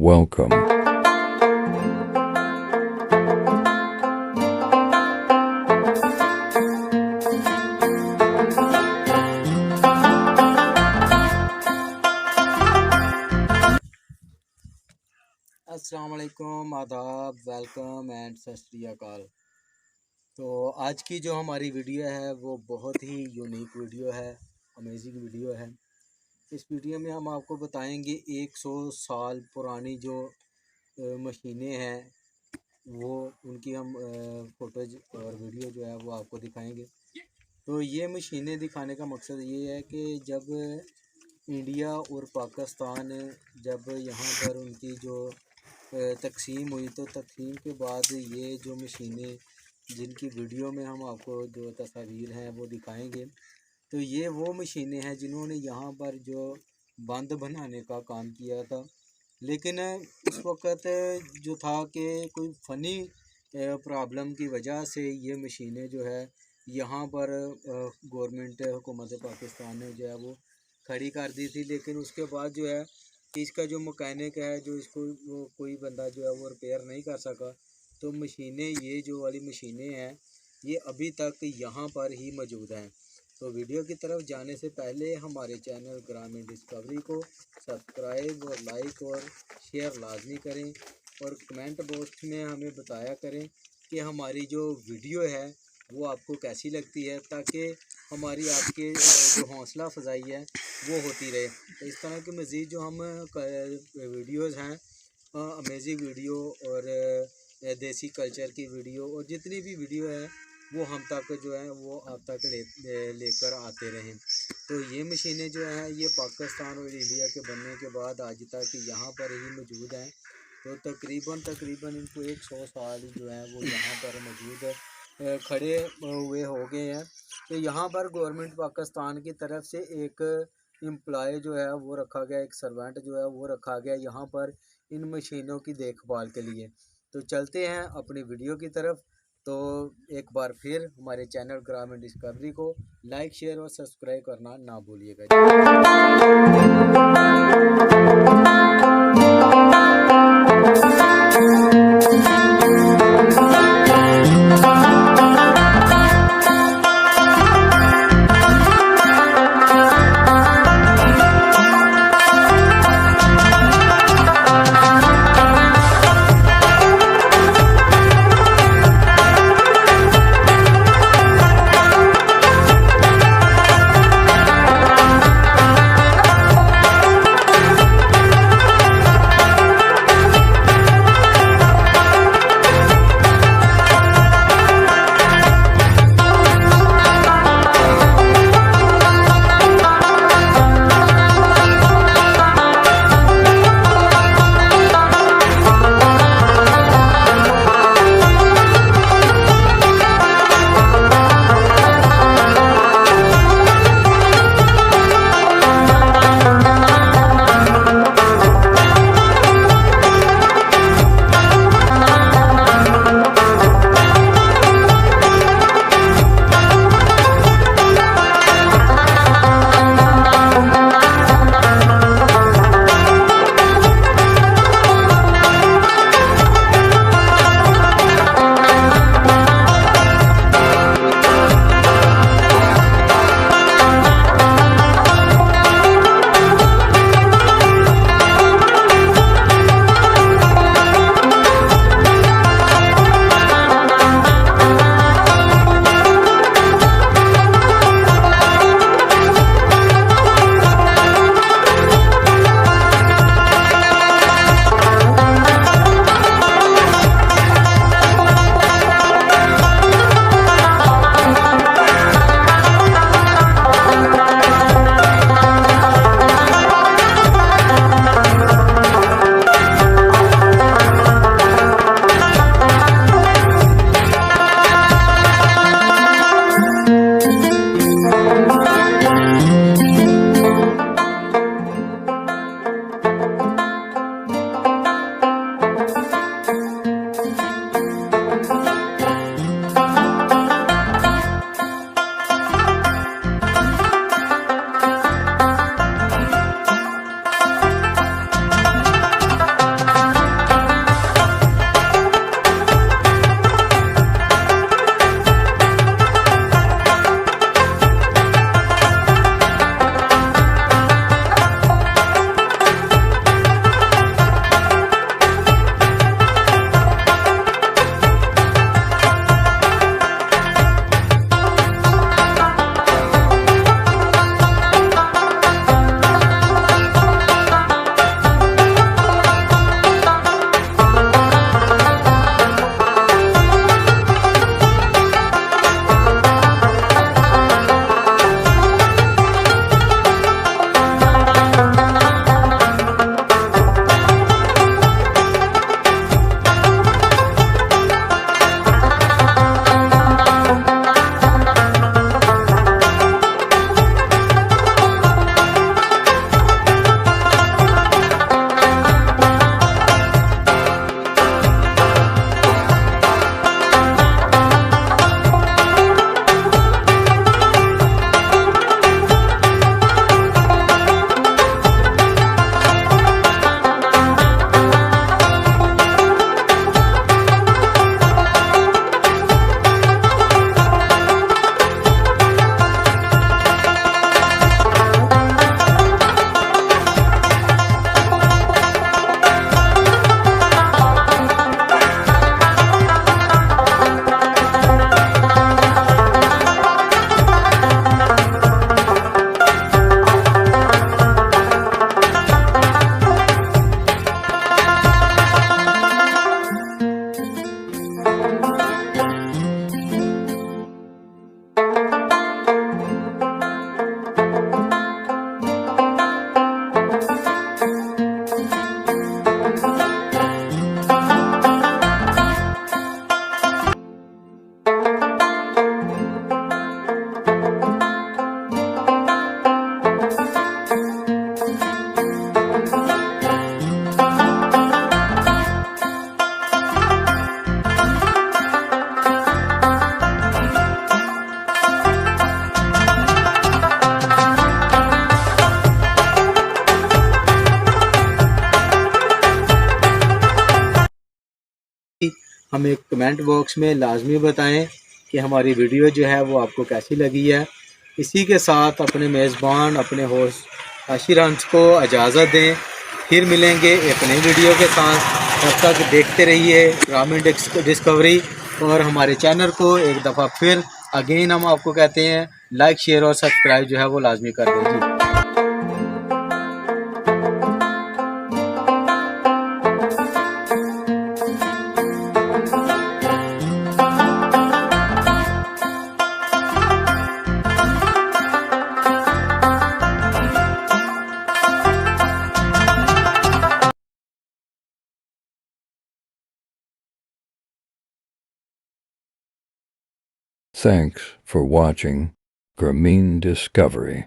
Welcome. अस्सलाम वालेकुम, आदाब, वेलकम एंड सत श्री अकाल। तो आज की जो हमारी वीडियो है वो बहुत ही यूनिक वीडियो है, अमेजिंग वीडियो है। इस वीडियो में हम आपको बताएंगे 100 साल पुरानी जो मशीनें हैं वो उनकी हम फ़ोटोज़ और वीडियो जो है वो आपको दिखाएंगे। तो ये मशीनें दिखाने का मकसद ये है कि जब इंडिया और पाकिस्तान जब यहाँ पर उनकी जो तकसीम हुई तो तकसीम के बाद ये जो मशीनें जिनकी वीडियो में हम आपको जो तस्वीर हैं वो दिखाएंगे, तो ये वो मशीनें हैं जिन्होंने यहाँ पर जो बंद बनाने का काम किया था। लेकिन उस वक़्त जो था कि कोई फ़नी प्रॉब्लम की वजह से ये मशीनें जो है यहाँ पर गवर्नमेंट हुकूमत पाकिस्तान ने जो है वो खड़ी कर दी थी। लेकिन उसके बाद जो है इसका जो मकैनिक है जो इसको वो कोई बंदा जो है वो रिपेयर नहीं कर सका। तो मशीनें ये जो वाली मशीनें हैं ये अभी तक यहाँ पर ही मौजूद हैं। तो वीडियो की तरफ जाने से पहले हमारे चैनल ग्रामीण डिस्कवरी को सब्सक्राइब और लाइक और शेयर लाजमी करें और कमेंट बॉक्स में हमें बताया करें कि हमारी जो वीडियो है वो आपको कैसी लगती है, ताकि हमारी आपके जो हौसला अफजाई है वो होती रहे। तो इस तरह की मज़ीद जो हम वीडियोज़ हैं, अमेजिंग वीडियो और देसी कल्चर की वीडियो और जितनी भी वीडियो है वो हम तक जो है वो आप तक लेकर आते रहें। तो ये मशीनें जो हैं ये पाकिस्तान और इंडिया के बनने के बाद आज तक यहाँ पर ही मौजूद हैं। तो तकरीबन इनको 100 साल जो है वो यहाँ पर मौजूद खड़े हुए हो गए हैं। तो यहाँ पर गवर्नमेंट पाकिस्तान की तरफ से एक एम्प्लॉय जो है वो रखा गया, एक सर्वेंट जो है वो रखा गया यहाँ पर इन मशीनों की देखभाल के लिए। तो चलते हैं अपनी वीडियो की तरफ। तो एक बार फिर हमारे चैनल ग्रामीण डिस्कवरी को लाइक शेयर और सब्सक्राइब करना ना भूलिएगा। हमें कमेंट बॉक्स में लाजमी बताएं कि हमारी वीडियो जो है वो आपको कैसी लगी है। इसी के साथ अपने मेज़बान अपने होस्ट आशिर हंस को इजाज़त दें। फिर मिलेंगे एक नई वीडियो के साथ। तब तक देखते रहिए ग्रामीण डिस्कवरी और हमारे चैनल को एक दफ़ा फिर अगेन हम आपको कहते हैं लाइक शेयर और सब्सक्राइब जो है वो लाजमी कर दें जी। Thanks for watching Grameen Discovery.